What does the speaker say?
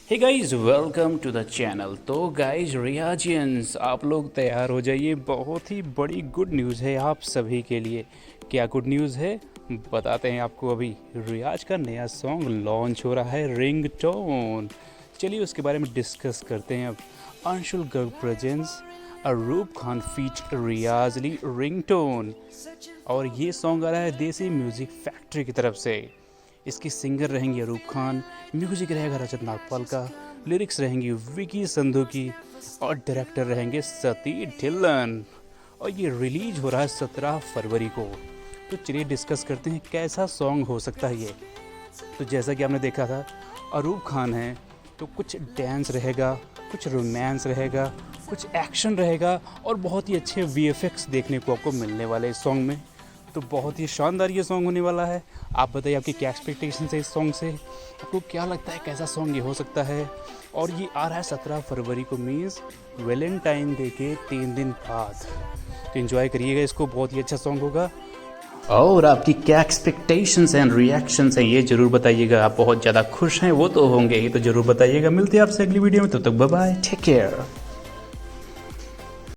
Hey guys welcome to the channel. तो guys रियाजियंस आप लोग तैयार हो जाइए, बहुत ही बड़ी गुड न्यूज़ है आप सभी के लिए। क्या गुड न्यूज़ है बताते हैं आपको। अभी रियाज का नया सॉन्ग लॉन्च हो रहा है, रिंग टोन। चलिए उसके बारे में डिस्कस करते हैं अब। अंशुल गर्ग प्रेजेंस अरूब खान फीच रियाज अली, रिंग टोन। और ये सॉन्ग आ रहा है देसी म्यूज़िक फैक्ट्री की तरफ से। इसकी सिंगर रहेंगी अरूब खान, म्यूजिक रहेगा रजत नागपाल का, लिरिक्स रहेंगी विकी संधू की और डायरेक्टर रहेंगे सती ढिल्लन। और ये रिलीज हो रहा है 17 फरवरी को। तो चलिए डिस्कस करते हैं कैसा सॉन्ग हो सकता है ये। तो जैसा कि आपने देखा था अरूब खान है तो कुछ डांस रहेगा, कुछ रोमांस रहेगा, कुछ एक्शन रहेगा और बहुत ही अच्छे वीएफएक्स देखने को आपको मिलने वाले इस सॉन्ग में। तो बहुत ही शानदार ये सॉन्ग होने वाला है। आप बताइए आपकी क्या एक्सपेक्टेशन है इस सॉन्ग से, आपको क्या लगता है कैसा सॉन्ग ये हो सकता है। और ये आ रहा है 17 फरवरी को, मीन्स वैलेंटाइन डे के 3 दिन बाद। तो इन्जॉय करिएगा इसको, बहुत ही अच्छा सॉन्ग होगा। और आपकी क्या एक्सपेक्टेशंस एंड रिएक्शंस हैं ये ज़रूर बताइएगा। आप बहुत ज़्यादा खुश हैं वो तो होंगे ही, तो ज़रूर बताइएगा। मिलते हैं आपसे अगली वीडियो में, तब तक बाय बाय, टेक केयर।